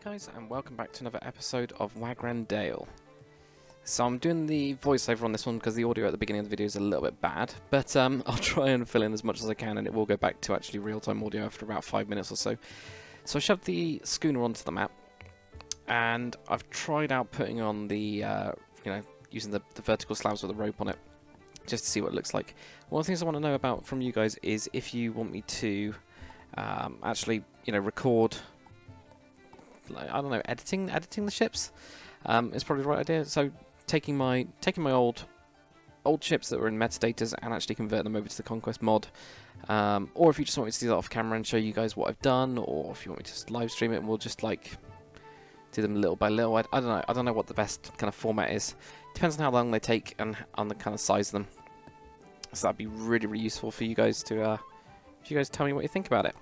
guys, and welcome back to another episode of Wagrendale. So I'm doing the voiceover on this one because the audio at the beginning of the video is a little bit bad, but I'll try and fill in as much as I can, and it will go back to actually real-time audio after about 5 minutes or so. So I shoved the schooner onto the map, and I've tried out putting on the, using the vertical slabs with a rope on it, just to see what it looks like. One of the things I want to know about from you guys is if you want me to actually, record, like, I don't know, editing the ships is probably the right idea. So taking my old ships that were in metastatus and actually convert them over to the Conquest mod, or if you just want me to do that off camera and show you guys what I've done, or if you want me to just live stream it and we'll just like do them little by little. I don't know. I don't know what the best kind of format is. Depends on how long they take and on the kind of size of them. So that'd be really, really useful for you guys to, if you guys tell me what you think about it.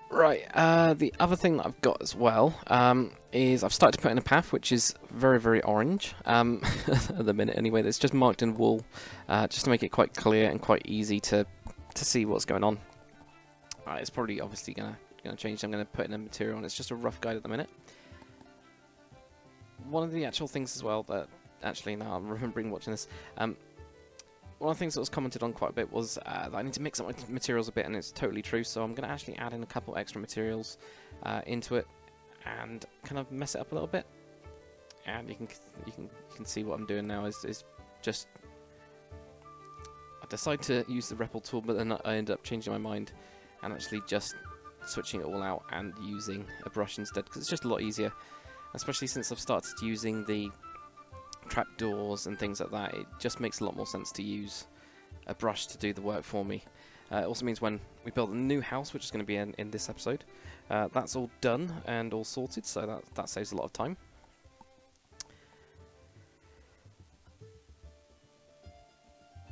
Right, the other thing that I've got as well is I've started to put in a path which is very, very orange at the minute anyway. That's just marked in wool just to make it quite clear and quite easy to see what's going on. It's probably obviously gonna change. I'm gonna put in a material, and it's just a rough guide at the minute. One of the actual things as well that actually now I'm remembering watching this. One of the things that was commented on quite a bit was that I need to mix up my materials a bit, and it's totally true. So I'm going to actually add in a couple extra materials into it and kind of mess it up a little bit. And you can see what I'm doing now is just I decided to use the Repel tool, but then I ended up changing my mind and actually just switching it all out and using a brush instead, because it's just a lot easier, especially since I've started using the trapdoors and things like that. It just makes a lot more sense to use a brush to do the work for me. It also means when we build a new house, which is going to be in this episode, that's all done and all sorted, so that saves a lot of time.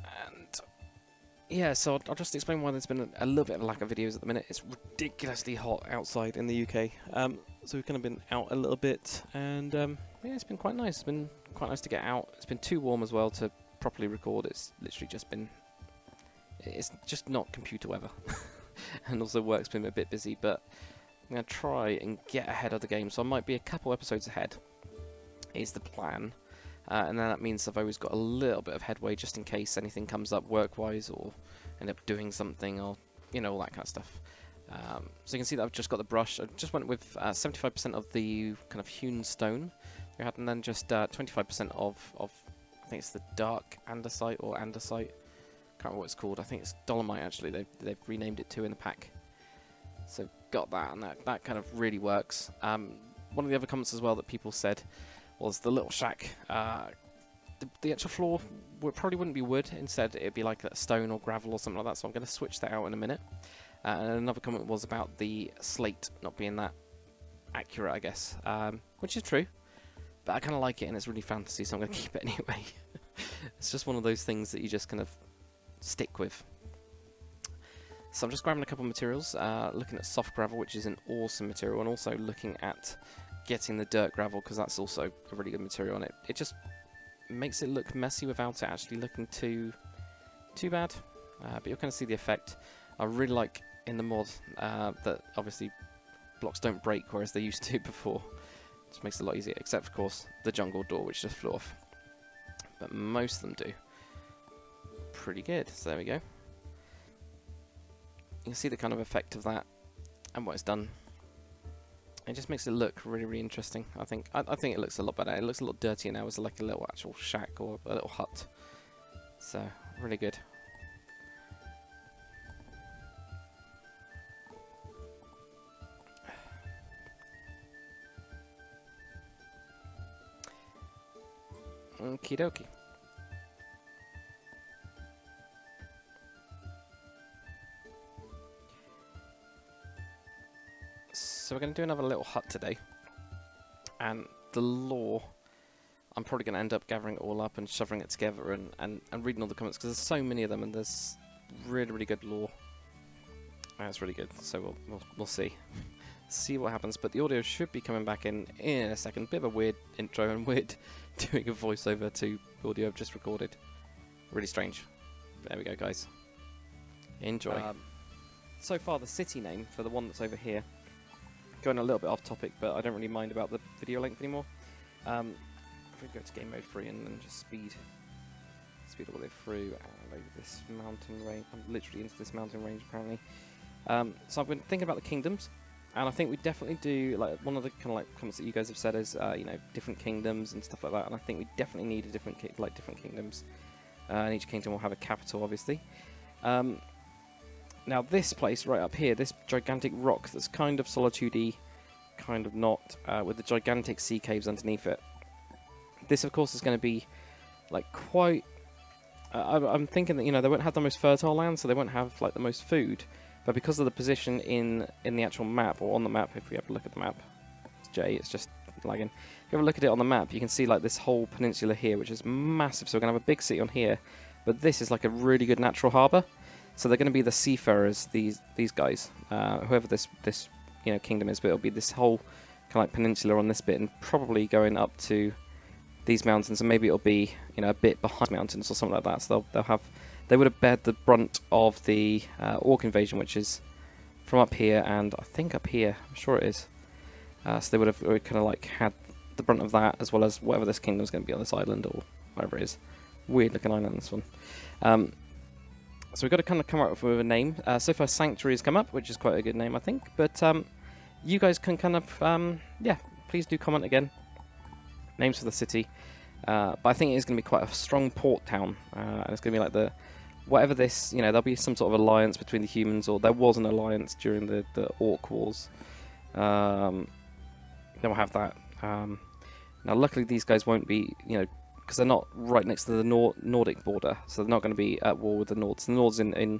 And yeah, so I'll just explain why there's been a little bit of a lack of videos at the minute. It's ridiculously hot outside in the UK, so we've kind of been out a little bit, and yeah, it's been quite nice. It's been quite nice to get out. It's been too warm as well to properly record. It's literally just been, it's just not computer weather. And also work's been a bit busy, but I'm going to try and get ahead of the game. So I might be a couple episodes ahead is the plan. And then that means I've always got a little bit of headway just in case anything comes up work-wise, or end up doing something, or, all that kind of stuff. So you can see that I've just got the brush. I just went with 75% of the kind of hewn stone we had, and then just 25% of I think it's the dark andesite or andesite. Can't remember what it's called. I think it's dolomite actually. They've renamed it to in the pack. So got that, and that kind of really works. One of the other comments as well that people said was the little shack. The actual floor probably wouldn't be wood. Instead, it'd be like a stone or gravel or something like that. So I'm going to switch that out in a minute. And another comment was about the slate not being that accurate, I guess, which is true. But I kind of like it, and it's really fantasy, so I'm going to keep it anyway. It's just one of those things that you just kind of stick with. So I'm just grabbing a couple of materials, looking at soft gravel, which is an awesome material, and also looking at getting the dirt gravel, because that's also a really good material, and it just makes it look messy without it actually looking too bad. But you'll kind of see the effect. I really like in the mod that obviously blocks don't break, whereas they used to before. Just makes it a lot easier, except of course the jungle door, which just flew off. But most of them do. Pretty good. So there we go. You can see the kind of effect of that and what it's done. It just makes it look really, really interesting. I think it looks a lot better. It looks a lot dirtier now as like a little actual shack or a little hut. So really good. Okie dokie. So we're going to do another little hut today. And the lore, I'm probably going to end up gathering it all up and shoving it together and reading all the comments, because there's so many of them, and there's really, really good lore. That's really good. So we'll see. See what happens, but the audio should be coming back in a second. Bit of a weird intro and weird doing a voiceover to audio I've just recorded. Really strange. There we go, guys. Enjoy. so far the city name for the one that's over here, going a little bit off topic, but I don't really mind about the video length anymore. If we go to game mode 3 and then just speed all the way through and over this mountain range. I'm literally into this mountain range apparently. So I've been thinking about the kingdoms, and I think we definitely do, like, one of the kind of like comments that you guys have said is you know, different kingdoms and stuff like that, and I think we definitely need a different different kingdoms, and each kingdom will have a capital, obviously. Now this place right up here, this gigantic rock that's kind of solitude-y, kind of not, with the gigantic sea caves underneath it. This, of course, is going to be like quite. I'm thinking that, you know, they won't have the most fertile land, so they won't have like the most food. But because of the position in the actual map, or on the map, if we have a look at the map, it's J, it's just lagging. If you have a look at it on the map, you can see like this whole peninsula here, which is massive. So we're going to have a big city on here, but this is like a really good natural harbour. So they're going to be the seafarers, these guys, whoever this you know, kingdom is. But it'll be this whole kind of like peninsula on this bit, and probably going up to these mountains, and maybe it'll be, you know, a bit behind mountains or something like that. So they would have bared the brunt of the orc invasion, which is from up here, and I think up here, I'm sure it is. So they would have kind of like had the brunt of that, as well as whatever this kingdom is going to be on this island, or whatever it is. Weird looking island, this one. So we've got to kind of come up with a name. So far Sanctuary has come up, which is quite a good name, I think. But you guys can kind of, yeah, please do comment again. Names for the city. But I think it is going to be quite a strong port town. And it's going to be like the, whatever this, you know, there'll be some sort of alliance between the humans, or there was an alliance during the Orc Wars. Then we'll have that. Now luckily these guys won't be, you know, because they're not right next to the Nordic border, so they're not going to be at war with the Nords. The Nords in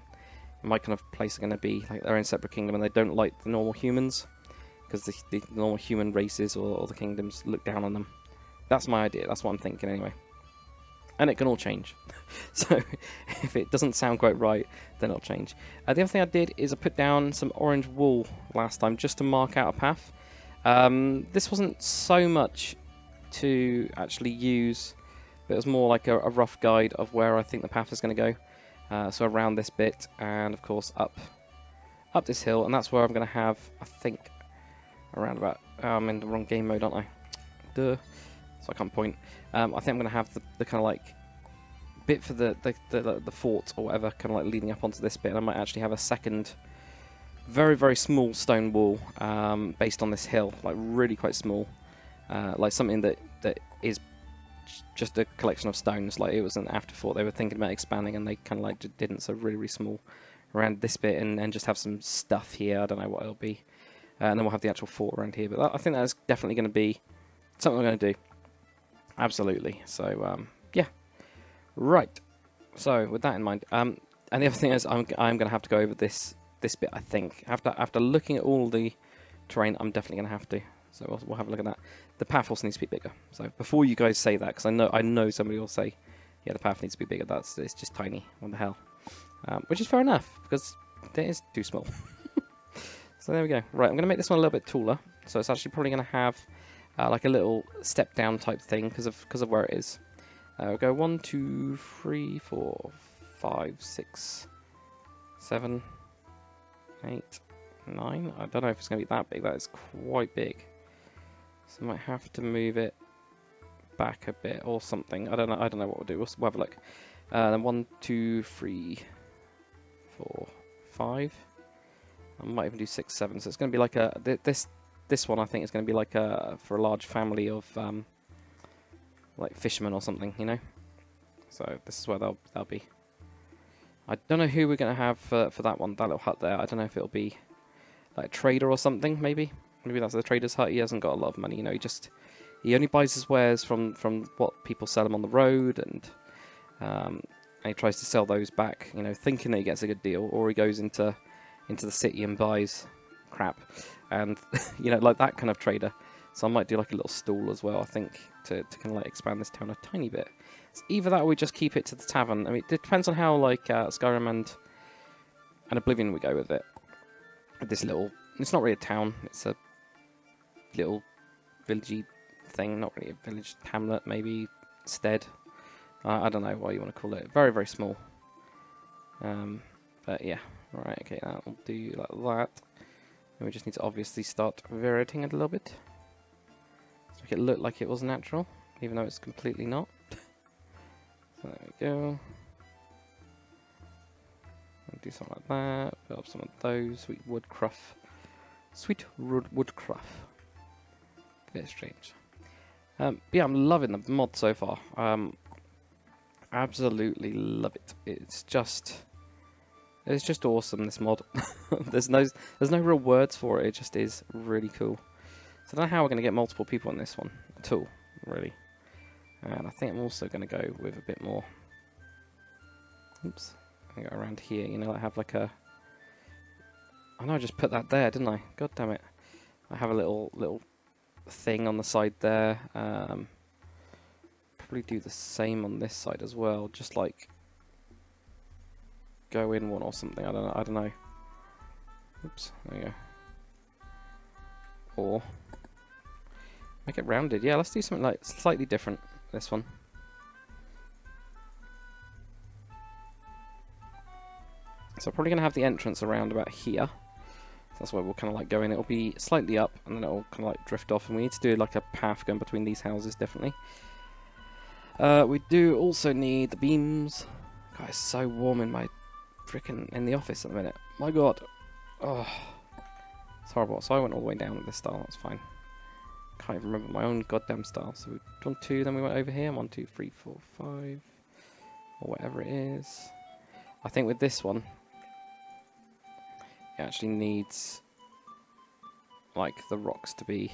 my kind of place are going to be like their own separate kingdom, and they don't like the normal humans, because the normal human races or the kingdoms look down on them. That's my idea, that's what I'm thinking anyway. And it can all change. So if it doesn't sound quite right, then it'll change. The other thing I did is I put down some orange wool last time, just to mark out a path. This wasn't so much to actually use, but it was more like a rough guide of where I think the path is going to go. So around this bit, and of course up this hill, and that's where I'm going to have, I think, around about, I'm in the wrong game mode, aren't I? Duh. So I can't point. I think I'm going to have the kind of like bit for the fort or whatever, kind of like leading up onto this bit, and I might actually have a second very, very small stone wall based on this hill, like really quite small, like something that is just a collection of stones. Like it was an afterthought. They were thinking about expanding, and they kind of like didn't. So really, really small around this bit, and just have some stuff here. I don't know what it'll be, and then we'll have the actual fort around here. But I think that's definitely going to be something we're going to do. Absolutely. So yeah, right. So with that in mind, and the other thing is, I'm going to have to go over this bit. I think after looking at all the terrain, I'm definitely going to have to. So we'll have a look at that. The path also needs to be bigger. So before you guys say that, because I know somebody will say, yeah, the path needs to be bigger. It's just tiny. What the hell? Which is fair enough, because it is too small. So there we go. Right, I'm going to make this one a little bit taller. So it's actually probably going to have like a little step down type thing because of where it is. We'll go 1, 2, 3, 4, 5, 6, 7, 8, 9. I don't know if it's going to be that big. That is quite big. So I might have to move it back a bit or something. I don't know what we'll do. We'll have a look. Then 1, 2, 3, 4, 5. I might even do 6, 7. So it's going to be like a this one. I think is going to be like a for a large family of like fishermen or something, you know. So this is where they'll be. I don't know who we're going to have for that one. That little hut there. I don't know if it'll be like a trader or something. Maybe that's the trader's hut. He hasn't got a lot of money, you know. He only buys his wares from what people sell him on the road, and he tries to sell those back, you know, thinking that he gets a good deal, or he goes into the city and buys crap, and you know, like that kind of trader. So I might do like a little stall as well, I think, to kind of like expand this town a tiny bit. It's either that or we just keep it to the tavern. I mean, it depends on how like Skyrim and Oblivion we go with it. This little, it's not really a town, it's a little villagey thing, not really a village, hamlet, maybe stead. I don't know what you want to call it. Very, very small. But yeah, right, okay, that'll do like that. And we just need to obviously start variating it a little bit. To make it look like it was natural, even though it's completely not. So there we go. And do something like that, put up some of those, sweet woodcruff. Sweet woodcruff. Bit strange. Yeah, I'm loving the mod so far. Absolutely love it. It's just awesome, this mod. there's no real words for it. It just is really cool. So I don't know how we're going to get multiple people on this one at all, really. And I think I'm also going to go with a bit more. Oops. I go around here. You know, I have like a. I know I just put that there, didn't I? God damn it! I have a little thing on the side there. Probably do the same on this side as well. Just like go in one or something. I don't know. Oops. There you go. Or make it rounded. Yeah, let's do something like slightly different. This one. So I'm probably going to have the entrance around about here. So that's where we'll kind of like go in. It'll be slightly up and then it'll kind of like drift off. And we need to do like a path going between these houses, definitely. We do also need the beams. God, it's so warm in my in the office at the minute. My God. Oh, it's horrible. So I went all the way down with this style. That's fine. Can't even remember my own goddamn style. So we've done 2, then we went over here. 1, 2, 3, 4, 5. Or whatever it is. I think with this one, it actually needs like the rocks to be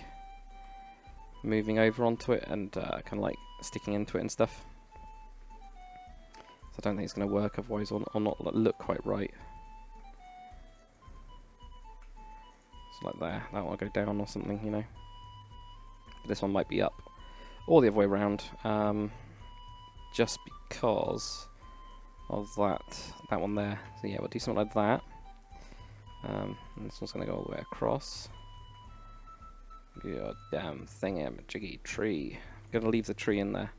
moving over onto it and kind of like sticking into it and stuff. So I don't think it's going to work otherwise, or not look quite right. It's like there. That one will go down or something, you know. But this one might be up, or the other way around, just because of that one there. So yeah, we'll do something like that. And this one's going to go all the way across. God damn thingamajiggy tree. I'm going to leave the tree in there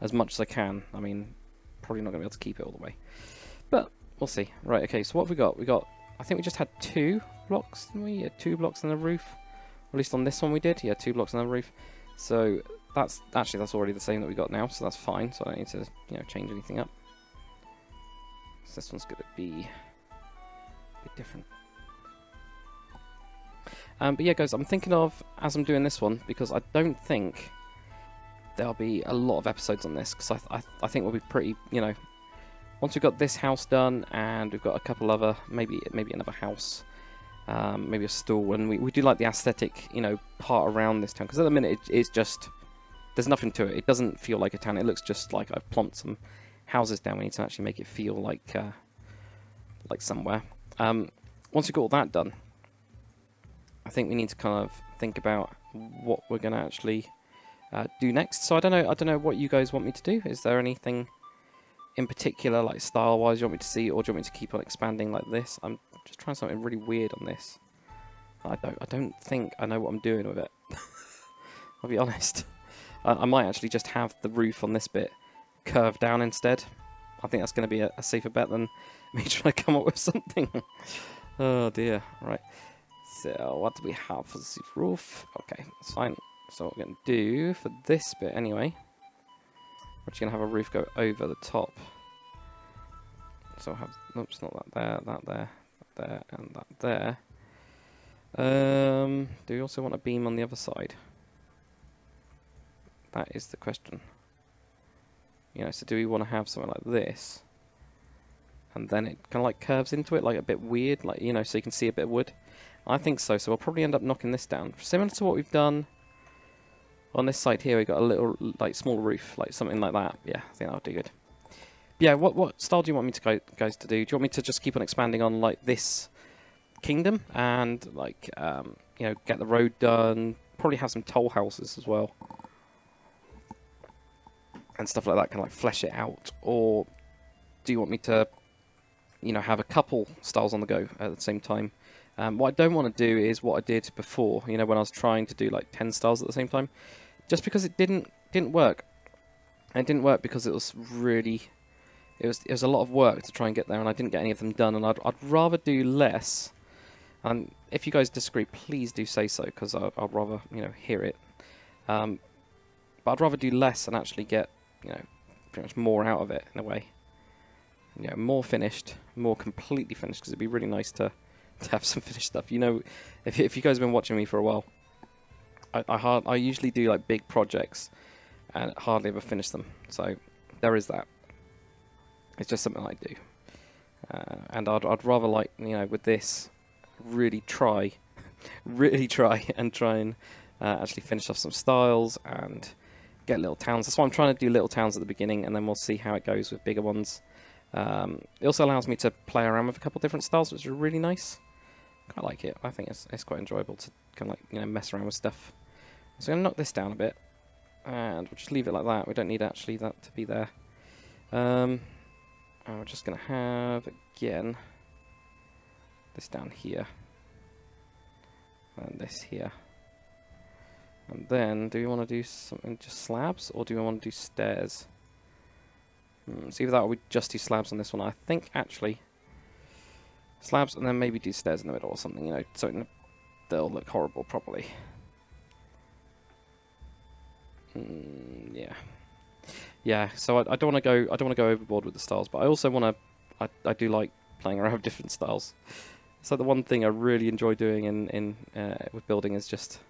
as much as I can. I mean, probably not going to be able to keep it all the way. But we'll see. Right, okay, so what have we got? We got, I think we just had 2 blocks, didn't we? Yeah, 2 blocks on the roof. Or at least on this one we did. Yeah, 2 blocks on the roof. So that's already the same that we got now, so that's fine. So I don't need to, you know, change anything up. So this one's going to be a bit different. But yeah, guys, I'm thinking of, as I'm doing this one, because I don't think there'll be a lot of episodes on this, because I think we'll be pretty, you know, once we've got this house done, and we've got a couple other, maybe another house, maybe a stall, and we do like the aesthetic, you know, part around this town, because at the minute it's just, there's nothing to it. It doesn't feel like a town. It looks just like I've plonked some houses down. We need to actually make it feel like somewhere. Once we've got all that done, I think we need to kind of think about what we're going to actually do next. So I don't know what you guys want me to do. Is there anything in particular, like style-wise, you want me to see, or do you want me to keep on expanding like this? I'm just trying something really weird on this. I don't think I know what I'm doing with it. I'll be honest. I might actually just have the roof on this bit curved down instead. I think that's going to be a safer bet than me trying to come up with something. Oh dear. Right. So what do we have for this roof? Okay, that's fine. So what we're going to do for this bit anyway, we're just going to have a roof go over the top. So I'll have, oops, not that there, that there, that there, and that there. Do we also want a beam on the other side? That is the question. You know, so do we want to have something like this? And then it kind of like curves into it, like a bit weird, like, you know, so you can see a bit of wood. I think so, so we'll probably end up knocking this down. Similar to what we've done on this side here, we've got a little, like, small roof, like something like that. Yeah, I think that'll do good. But yeah, what style do you want me to guys to do? Do you want me to just keep on expanding on, like, this kingdom? And, like, you know, get the road done. Probably have some toll houses as well. And stuff like that, kind of, like, flesh it out. Or do you want me to, you know, have a couple styles on the go at the same time? What I don't want to do is what I did before, you know, when I was trying to do like 10 styles at the same time, just because it didn't work. And it didn't work because it was really it was a lot of work to try and get there, and I didn't get any of them done. And I'd rather do less. And if you guys disagree, please do say so, because I'd rather hear it. But I'd rather do less and actually get pretty much more out of it in a way. More finished, more completely finished, because it'd be really nice to have some finished stuff. If you guys have been watching me for a while, I usually do like big projects and hardly ever finish them. So there is that. It's just something I do, and I'd rather like with this really try and actually finish off some styles and get little towns. That's why I'm trying to do little towns at the beginning, and then we'll see how it goes with bigger ones. It also allows me to play around with a couple of different styles, which is really nice. I like it. I think it's quite enjoyable to kind of like mess around with stuff. So I'm going to knock this down a bit, and we'll just leave it like that. We don't need actually that to be there. And we're just going to have again this down here, and this here. And then, do we want to do something just slabs, or do we want to do stairs? It's either that or we just do slabs on this one. I think actually slabs, and then maybe do stairs in the middle or something, so they'll look horrible properly. Yeah. So I don't want to go overboard with the styles, but I also want to. I do like playing around with different styles. So the one thing I really enjoy doing in with building is just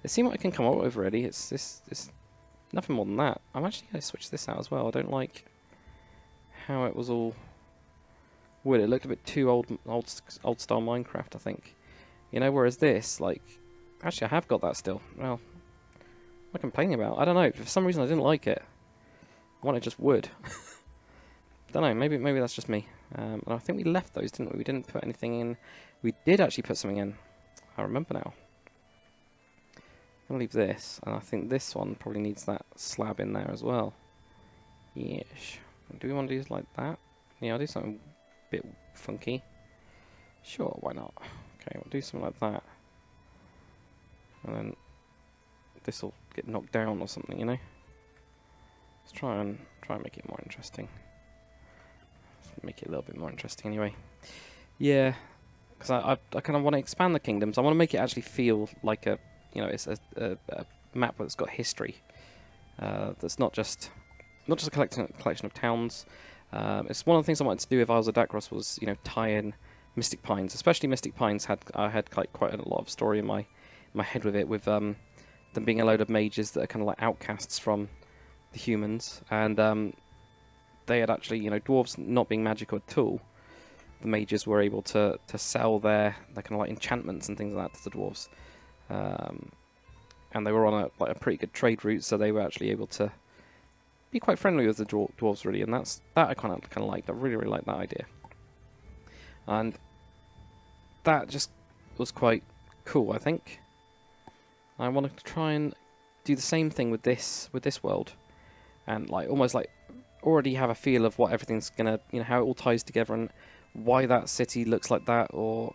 see what I can come up with. Really, it's nothing more than that. I'm actually going to switch this out as well. I don't like how it was all wood. It looked a bit too old style Minecraft, I think. Whereas this, like, actually I have got that still. Well, what am I complaining about? I don't know. For some reason I didn't like it. I wanted just wood. Don't know. Maybe that's just me. And I think we left those, didn't we? We didn't put anything in. We did actually put something in. I remember now. I'm gonna leave this, and I think this one probably needs that slab in there as well. Yes. Do we want to do it like that? Yeah, I'll do something a bit funky. Sure, why not? Okay, we'll do something like that. And then this will get knocked down or something, Let's try and make it more interesting. Let's make it a little bit more interesting anyway. Yeah, because I kind of want to expand the kingdoms. I want to make it actually feel like a it's a map that's got history. That's not just a collection of towns. It's one of the things I wanted to do if I was a Dacros was tie in Mystic Pines. Especially Mystic Pines I had like quite a lot of story in my head with it, with them being a load of mages that are kind of like outcasts from the humans, and they had actually dwarves not being magical at all. The mages were able to sell their kind of like enchantments and things like that to the dwarves. And they were on a pretty good trade route, so they were actually able to be quite friendly with the dwarves, really, and that I kind of liked. I really liked that idea, and that just was quite cool. I think I wanted to try and do the same thing with this world, and like almost like already have a feel of what everything's gonna, how it all ties together and why that city looks like that, or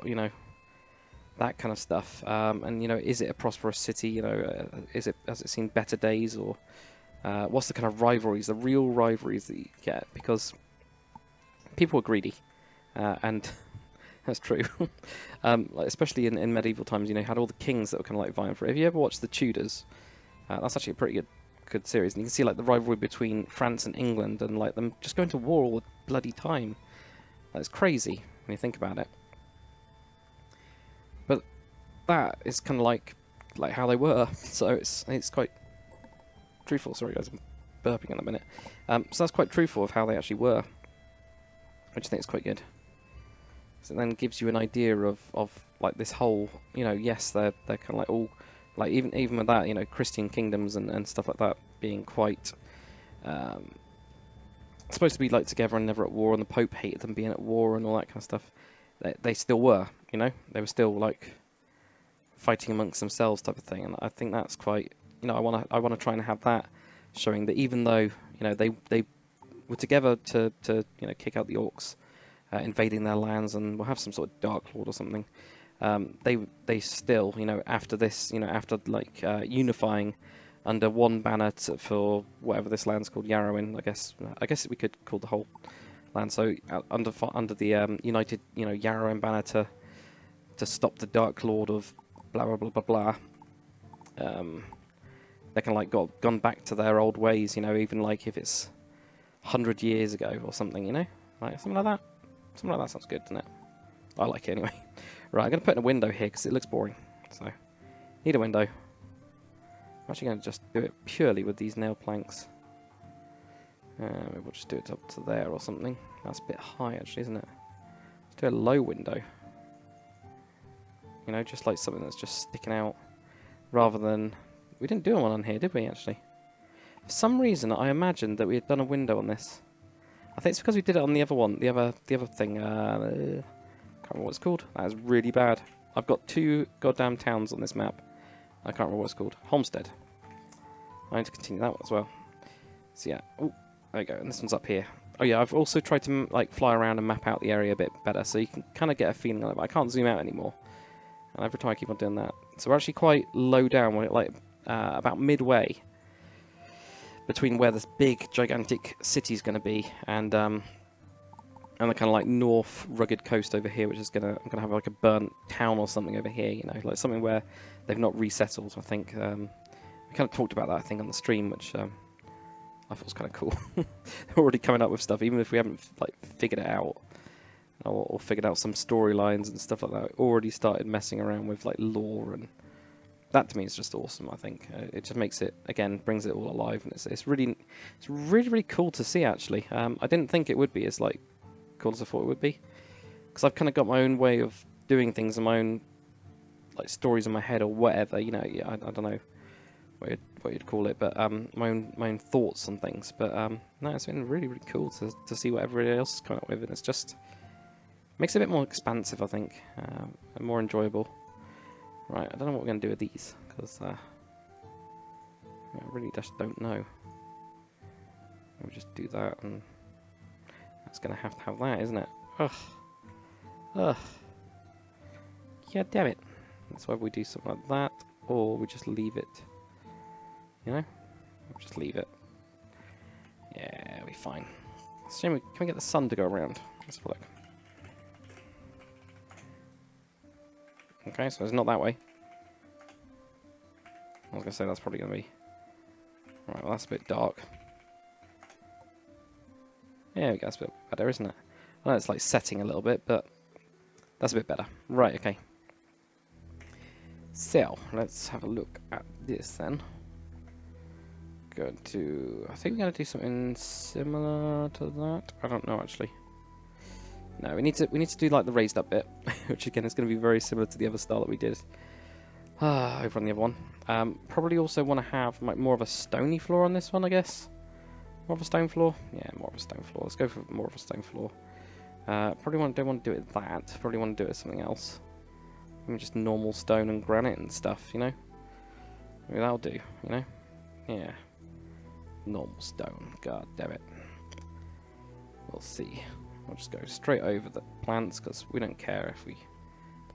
that kind of stuff. And is it a prosperous city? Has it seen better days, or what's the kind of rivalries, the real rivalries that you get? Because people are greedy, and that's true. Like especially in medieval times, you had all the kings that were kind of like vying for it. Have you ever watched the Tudors? That's actually a pretty good series, and you can see like the rivalry between France and England, and like them just going to war all the bloody time. That's crazy when you think about it. But that is kind of like how they were, so it's quite truthful. Sorry guys, I'm burping in a minute. So that's quite truthful of how they actually were, which I think is quite good. So it then gives you an idea of like this whole, yes, they're kind of like all, like even with that, Christian kingdoms and stuff like that being quite supposed to be like together and never at war, and the Pope hated them being at war and all that kind of stuff. They still were, they were still like fighting amongst themselves type of thing, and I think that's quite, I want to try and have that showing that even though they were together to kick out the orcs invading their lands, and we'll have some sort of Dark Lord or something. They still, after this, after like unifying under one banner for whatever this land's called, Yarowyn, I guess we could call the whole land. So under the United, Yarowyn banner to stop the Dark Lord of blah blah blah blah blah. They can like gone back to their old ways, even like if it's 100 years ago or something, like something like that. Something like that sounds good, doesn't it? I like it anyway. Right, I'm going to put in a window here because it looks boring. So, need a window. I'm actually going to just do it purely with these nail planks. Maybe we'll just do it up to there or something. That's a bit high actually, isn't it? Let's do a low window. Just like something that's just sticking out. Rather than... We didn't do one on here, did we, actually? For some reason, I imagined that we had done a window on this. I think it's because we did it on the other one. The other thing. Can't remember what it's called. That is really bad. I've got 2 goddamn towns on this map. I can't remember what it's called. Homestead. I need to continue that one as well. So yeah. Oh, there we go. And this one's up here. Oh yeah, I've also tried to like fly around and map out the area a bit better, so you can kind of get a feeling of it. But I can't zoom out anymore. And every time I keep on doing that. So we're actually quite low down. We're like about midway between where this big, gigantic city is going to be and the kind of like north rugged coast over here, which is I'm gonna have like a burnt town or something over here, like something where they've not resettled. I think we kind of talked about that, I think, on the stream, which I thought was kind of cool. They're already coming up with stuff, even if we haven't like figured it out or figured out some storylines and stuff like that. Already started messing around with like lore, and that to me is just awesome. I think it just makes it, again, brings it all alive, and it's really cool to see actually. I didn't think it would be as like cool as I thought it would be, because I've kind of got my own way of doing things and my own like stories in my head or whatever. I don't know what you'd call it, but my own thoughts on things. But no, it's been really cool to see what everybody else is coming up with, and it's just makes it a bit more expansive, I think, and more enjoyable. Right, I don't know what we're going to do with these, because I really just don't know. We'll just do that, and that's going to have that, isn't it? Ugh. Yeah, damn it. That's why we do something like that, or we just leave it. We'll just leave it. Yeah, it'll be fine. Can we get the sun to go around? Let's have a look. Okay, so it's not that way. I was going to say that's probably going to be... Right, well that's a bit dark. Yeah, we go, that's a bit better, isn't it? I know it's like setting a little bit, but that's a bit better. Right, okay. So, let's have a look at this then. I think we're going to do something similar to that. I don't know, actually. No, we need to do like the raised up bit, which again is going to be very similar to the other style that we did over on the other one. Probably also want to have like more of a stony floor on this one, I guess. More of a stone floor? Yeah, more of a stone floor. Let's go for more of a stone floor. Probably don't want to do it that. Probably want to do it something else. Maybe just normal stone and granite and stuff, Maybe that'll do, Yeah. Normal stone. God damn it. We'll see. We'll just go straight over the plants, because we don't care if we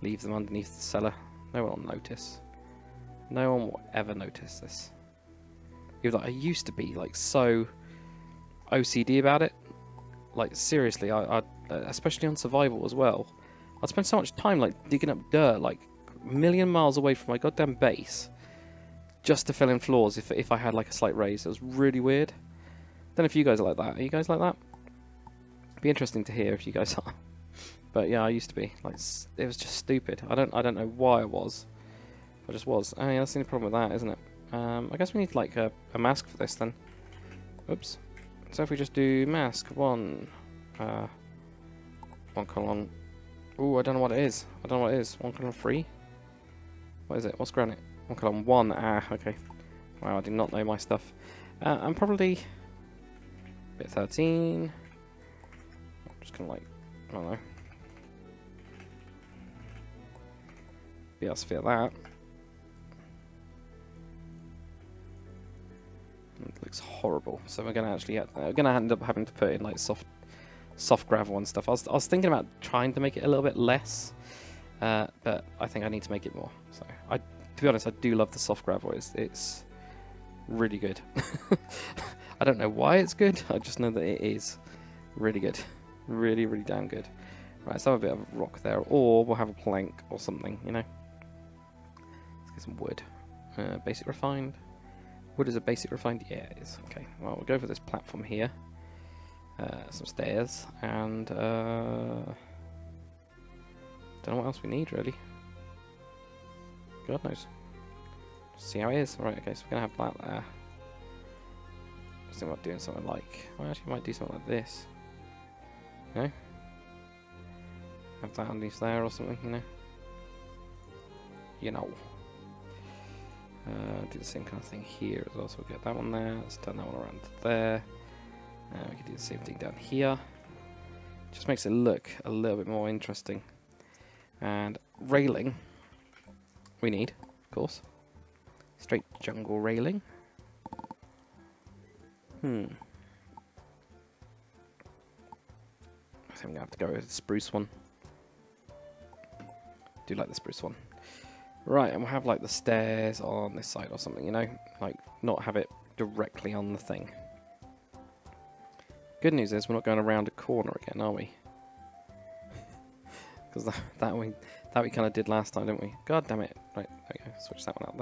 leave them underneath the cellar. No one will notice. No one will ever notice this. Even though I used to be like so OCD about it. Like seriously, I especially on survival as well. I'd spend so much time like digging up dirt like a million miles away from my goddamn base just to fill in floors if I had like a slight raise. It was really weird. Don't know if you guys are like that. Are you guys like that? Be interesting to hear if you guys are. But yeah, I used to be like, it was just stupid. I don't know why I was. I just was. Oh yeah, that's the only problem with that, isn't it? I guess we need like a mask for this then. Oops. So if we just do mask one column. Ooh, I don't know what it is. I don't know what it is. 1 column 3. What is it? What's granite? 1 column 1. Ah, okay. Wow, I did not know my stuff. I'm probably bit 13. Just gonna like, I don't know. Be able to feel that. It looks horrible. So we're gonna actually end up having to put in like soft gravel and stuff. I was thinking about trying to make it a little bit less, but I think I need to make it more. So to be honest, I do love the soft gravel. It's really good. I don't know why it's good. I just know that it is really good. Really, really damn good. Right, let's have a bit of rock there, or we'll have a plank or something, you know. Let's get some wood. Basic refined. Wood is a basic refined? Yeah, it is. Okay, well, we'll go for this platform here. Some stairs, and don't know what else we need, really. God knows. See how it is. Right, okay, so we're going to have that there. Just think about doing something like... Well, actually, I might do something like this. You know? Have that underneath there or something, you know? You know. Do the same kind of thing here as well, so we'll get that one there. Let's turn that one around to there. We can do the same thing down here. Just makes it look a little bit more interesting. And railing, we need, of course. Straight jungle railing. I think I'm going to have to go with the spruce one. Do like the spruce one. Right, and we'll have like the stairs on this side or something, you know? Like, not have it directly on the thing. Good news is we're not going around a corner again, are we? Because that we kind of did last time, didn't we? God damn it. Right, there we go. Switch that one out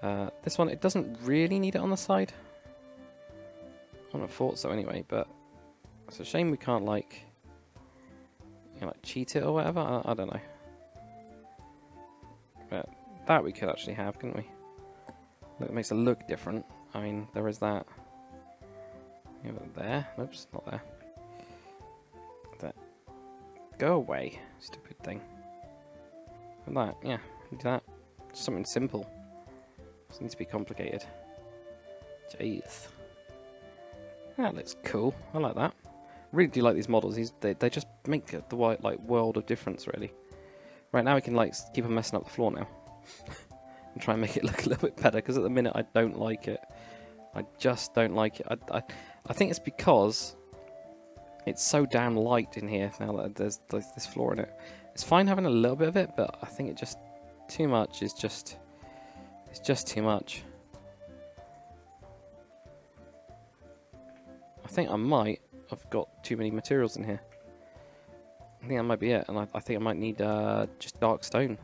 there. This one, it doesn't really need it on the side. I wouldn't have thought so anyway, but it's a shame we can't, like, you know, like cheat it or whatever. I don't know. But that we could actually have, couldn't we? Look, it makes it look different. I mean, there is that. You have it there. Oops, not there. That. Go away, stupid thing. And that, yeah, do that. Just something simple. Doesn't need to be complicated. Jeez. That looks cool. I like that. Really do like these models. They just make the world of difference, really. Right, now we can like keep on messing up the floor now. And try and make it look a little bit better, because at the minute I don't like it. I just don't like it. I think it's because it's so damn light in here now that there's this floor in it. It's fine having a little bit of it, but I think it just too much is just it's just too much. I think I might have got too many materials in here. I think that might be it, and I think I might need just dark stone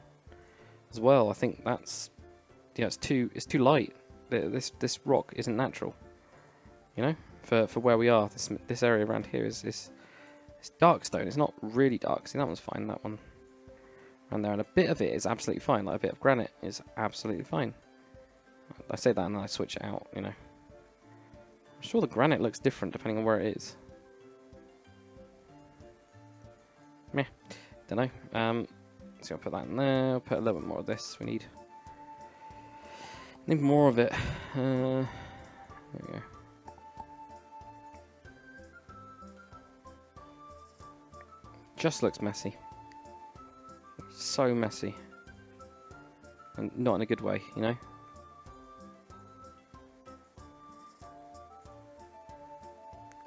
as well. I think that's, yeah, it's too light. This rock isn't natural, you know, for where we are. This area around here is it's dark stone. It's not really dark. See, that one's fine. That one around there, and a bit of it is absolutely fine. Like a bit of granite is absolutely fine. I say that and then I switch it out, you know. I'm sure the granite looks different depending on where it is. Meh, don't know. So I'll put that in there. I'll put a little bit more of this. We need more of it. There we go. Just looks messy. So messy. And not in a good way, you know?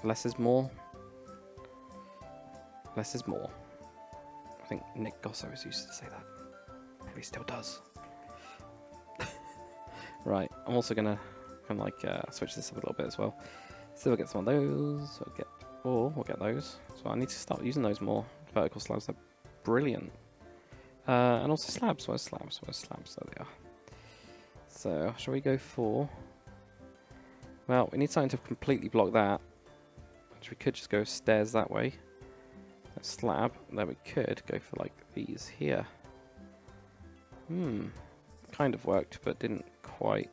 Less is more. Less is more. I think Nick Gosso used to say that. Probably still does. Right, I'm also gonna kind of like switch this up a little bit as well. So we'll get some of those. We'll get those. So I need to start using those more. Vertical slabs, they're brilliant. And also slabs. Where's slabs? Where's slabs? There they are. So shall we go for? Well, we need something to completely block that. Which we could just go stairs that way. A slab. Then we could go for like these here. Kind of worked, but didn't quite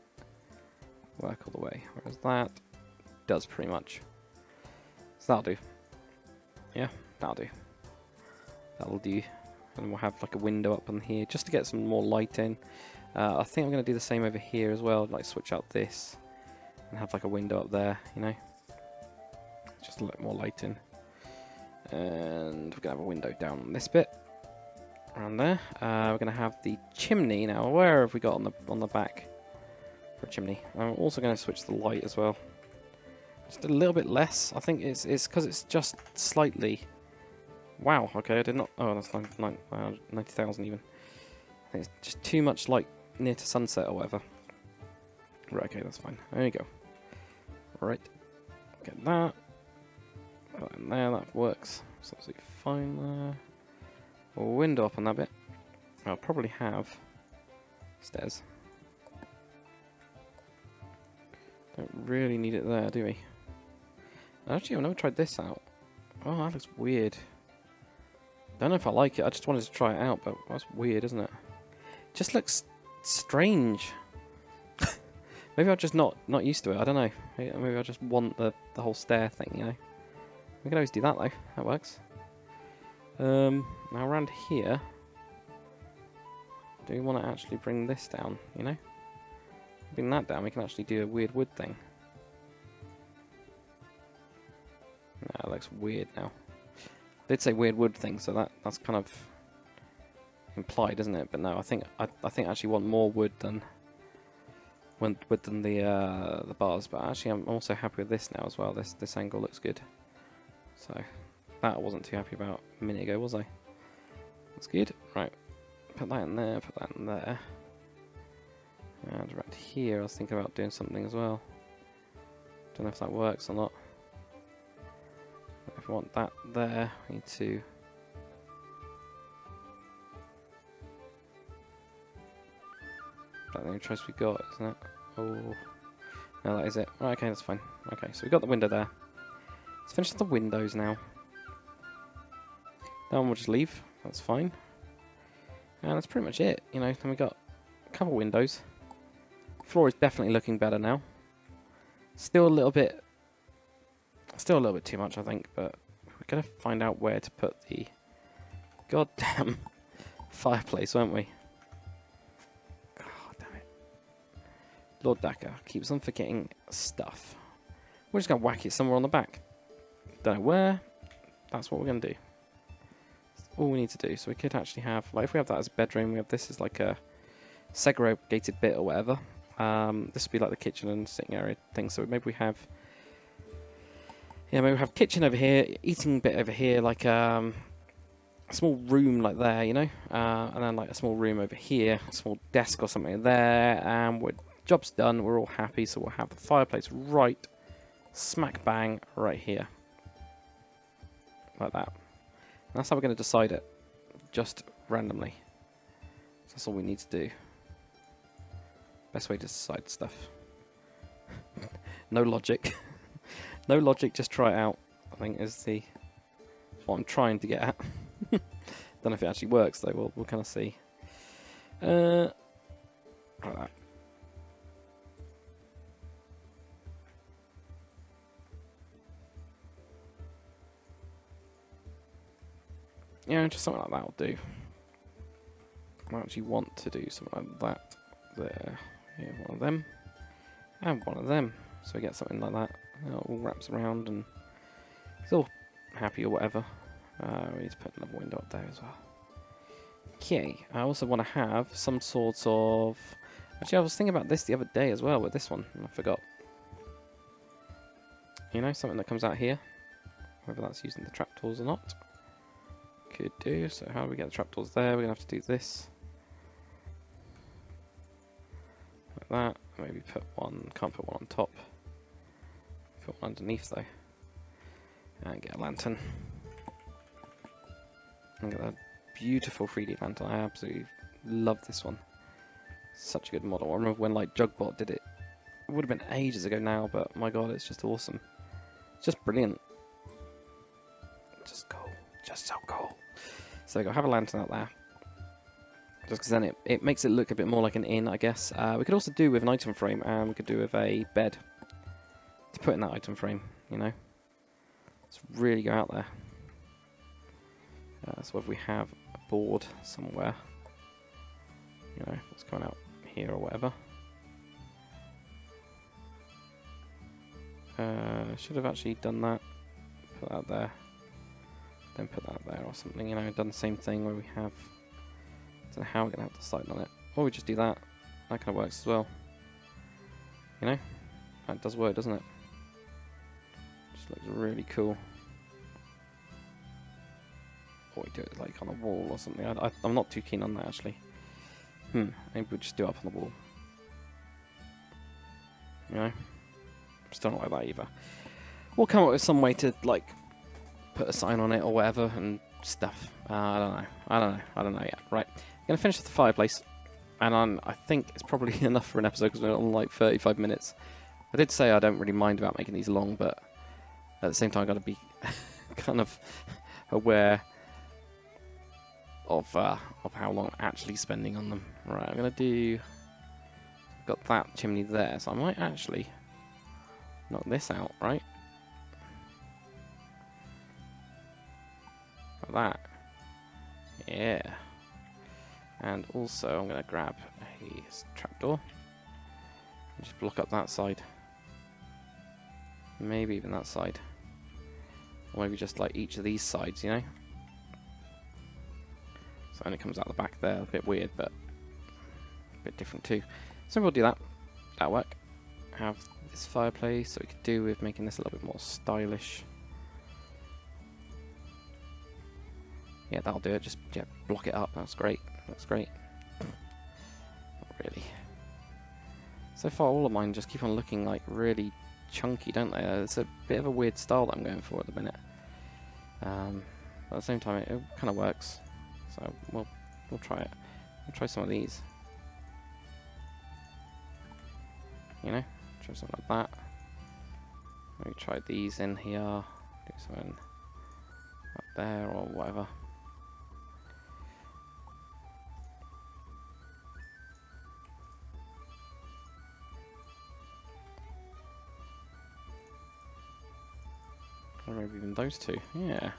work all the way. Whereas that does pretty much. So that'll do. Yeah, that'll do. That'll do. And we'll have like a window up on here just to get some more light in. I think I'm going to do the same over here as well. Like switch out this and have like a window up there, you know. Just a little more light in. And we're going to have a window down on this bit. Around there. We're going to have the chimney now. Where have we got on the back for a chimney? I'm also going to switch the light as well. Just a little bit less. I think it's because it's just slightly. Wow. Okay, I did not. Oh, that's 90,000 even. I think it's just too much light near to sunset or whatever. Right. Okay, that's fine. There you go. Right. Get that. Right in there, that works. It's absolutely fine there. A window up on that bit. I'll probably have stairs. Don't really need it there, do we? Actually, I've never tried this out. Oh, that looks weird. Don't know if I like it. I just wanted to try it out, but that's weird, isn't it? Just looks strange. Maybe I'm just not used to it. I don't know. Maybe I just want the whole stair thing, you know. We can always do that though. That works. Now around here, do we want to actually bring this down? You know, bring that down. We can actually do a weird wood thing. Nah, it looks weird now. I did say weird wood thing, so that's kind of implied, isn't it? But no, I think I actually want more wood than the bars. But actually, I'm also happy with this now as well. This angle looks good. So that I wasn't too happy about a minute ago, was I? That's good. Right, put that in there. Put that in there. And around here, I was thinking about doing something as well. Don't know if that works or not. If we want that there, we need to. That's the only choice we got, isn't it? Oh, no, that is it. Right, okay, that's fine. Okay, so we got the window there. Let's finish the windows now. That one we'll just leave. That's fine. And that's pretty much it. You know, then we got a couple windows. Floor is definitely looking better now. Still a little bit too much, I think, but we're gonna find out where to put the goddamn fireplace, won't we? God damn it. Lord Daka keeps on forgetting stuff. We're just gonna whack it somewhere on the back. Don't know where. That's what we're gonna do. That's all we need to do. So we could actually have, like, if we have that as a bedroom, we have this as like a segregated bit or whatever. This would be like the kitchen and sitting area thing. So maybe we have, yeah, maybe we have kitchen over here, eating bit over here, like a small room like there, you know, and then like a small room over here, a small desk or something there, and job's done. We're all happy, so we'll have the fireplace right smack bang right here. Like that. And that's how we're going to decide it. Just randomly. So that's all we need to do. Best way to decide stuff. No logic. No logic, just try it out. I think is what I'm trying to get at. Don't know if it actually works though. We'll kind of see. Like that. Yeah, just something like that will do. I actually want to do something like that there. Yeah, one of them. And one of them. So we get something like that. It all wraps around and it's all happy or whatever. We need to put another window up there as well. Okay, I also want to have some sort of... Actually, I was thinking about this the other day as well with this one, and I forgot. You know, something that comes out here. Whether that's using the trapdoors or not. Could do. So how do we get the trapdoors there? We're going to have to do this. Like that. Maybe put one... Can't put one on top. Put one underneath though. And get a lantern. And get that beautiful 3D lantern. I absolutely love this one. Such a good model. I remember when like Jugbot did it. It would have been ages ago now, but my god, it's just awesome. It's just brilliant. Just cool. Just so cool. So we got have a lantern out there. Just because then it makes it look a bit more like an inn, I guess. We could also do with an item frame, and we could do with a bed to put in that item frame, you know. Let's really go out there. So if we have a board somewhere, you know, it's coming out here or whatever. Should have actually done that. Put that there. Then put that there or something, you know, done the same thing where we have... I don't know how we're going to have to decide on it. Or we just do that. That kind of works as well. You know? That does work, doesn't it? Just looks really cool. Or we do it like on a wall or something. I'm not too keen on that actually. Maybe we'll just do it up on the wall. You know? Still not like that either. We'll come up with some way to like put a sign on it or whatever and stuff. I don't know yet. Right, I'm going to finish the fireplace, and I think it's probably enough for an episode because we're on like 35 minutes. I did say I don't really mind about making these long, but at the same time I've got to be kind of aware of how long I'm actually spending on them. Right, I'm going to do... Got that chimney there, so I might actually knock this out, right? Like that. Yeah. And also I'm going to grab a trapdoor and just block up that side. Maybe even that side. Or maybe just like each of these sides, you know? So it only comes out the back there, a bit weird, but a bit different too. So we'll do that. That'll work. Have this fireplace, so we could do with making this a little bit more stylish. Yeah, that'll do it. Just block it up. That's great. That's great. Not really. So far, all of mine just keep on looking like really chunky, don't they? It's a bit of a weird style that I'm going for at the minute. But at the same time, it kind of works. So we'll try it. We'll try some of these. You know, try something like that. Maybe try these in here. Do something up there or whatever. Or maybe even those two. Yeah. Go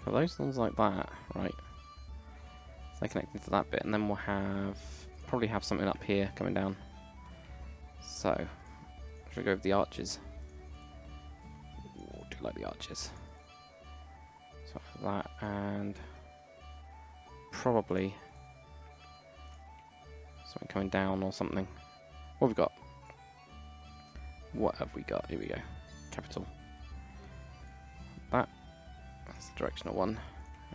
for those ones like that. Right. So they connect into that bit, and then we'll probably have something up here coming down. So, should we go with the arches? Ooh, I do like the arches. So for that, and probably something coming down or something. What have we got? What have we got? Here we go. Capital. That's the directional one.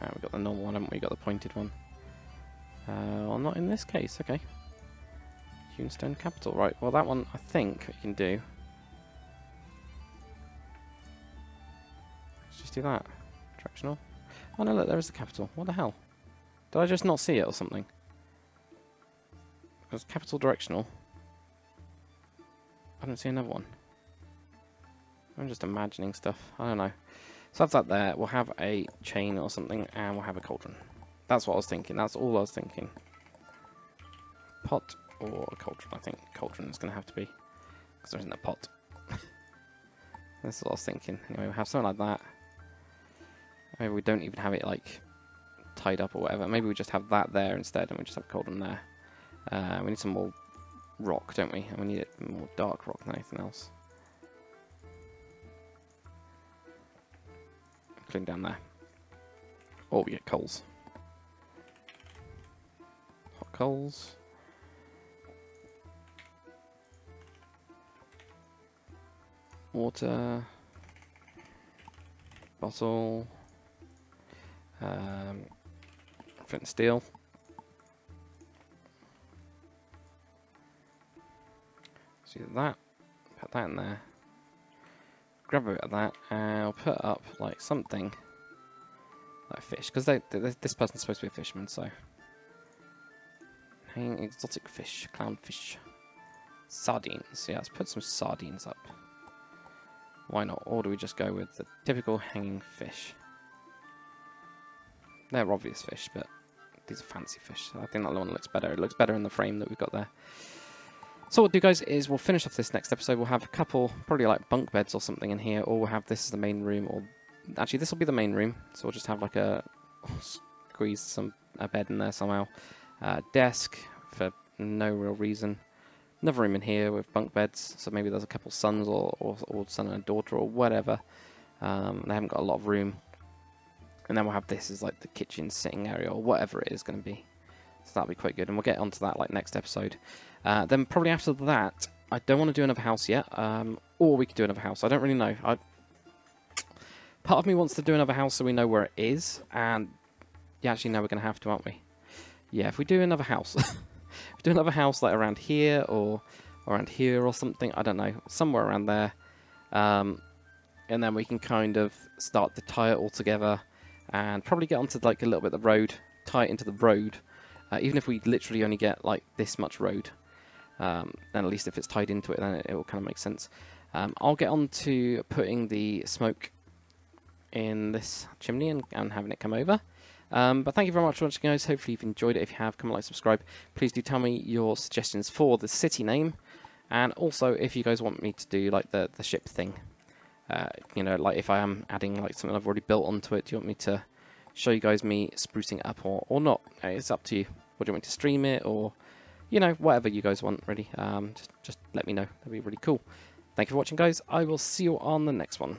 We've got the normal one, haven't we? Got the pointed one. Well, not in this case. Okay. Stone capital. Right. Well, that one I think we can do. Let's just do that. Directional. Oh no! Look, there is the capital. What the hell? Did I just not see it or something? There's capital directional. I don't see another one. I'm just imagining stuff. I don't know. So have that there. We'll have a chain or something, and we'll have a cauldron. That's what I was thinking. That's all I was thinking. Pot or a cauldron. I think cauldron is going to have to be, because there isn't a pot. That's what I was thinking. Anyway, we'll have something like that. Maybe we don't even have it like tied up or whatever. Maybe we just have that there instead, and we just have a cauldron there. We need some more rock, don't we? And we need it more dark rock than anything else. Including down there. Or we get coals. Hot coals. Water. Bottle. Flint and steel. So do that. Put that in there. Grab a bit of that, and I'll put up like something like fish, because this person's supposed to be a fisherman, so hanging exotic fish, clownfish, sardines. Yeah, let's put some sardines up. Why not? Or do we just go with the typical hanging fish? They're obvious fish, but these are fancy fish. So I think that one looks better. It looks better in the frame that we've got there. So what we'll do, guys, is we'll finish off this next episode. We'll have a couple, probably like bunk beds or something in here, or we'll have this as the main room, or actually this will be the main room. So we'll just have like squeeze a bed in there somehow. Desk for no real reason. Another room in here with bunk beds. So maybe there's a couple sons or son and a daughter or whatever. They haven't got a lot of room. And then we'll have this as like the kitchen sitting area or whatever it is going to be. So that'll be quite good, and we'll get onto that like next episode. Then probably after that, I don't want to do another house yet, or we could do another house. I don't really know. Part of me wants to do another house so we know where it is, and yeah, actually, no, we're going to have to, aren't we? Yeah, if we do another house, if we do another house like around here or around here or something, I don't know, somewhere around there. and then we can kind of start to tie it all together, and probably get onto like a little bit of the road, tie it into the road. Even if we literally only get like this much road, then at least if it's tied into it, then it will kind of make sense. I'll get on to putting the smoke in this chimney and having it come over. But thank you very much for watching, guys. Hopefully you've enjoyed it. If you have, come and like, subscribe. Please do tell me your suggestions for the city name, and also if you guys want me to do like the ship thing. You know, like if I am adding like something I've already built onto it, do you want me to show you guys me sprucing it up or not? It's up to you. Or do you want me to stream it, or, you know, whatever you guys want, really. Just let me know. That'd be really cool. Thank you for watching, guys. I will see you on the next one.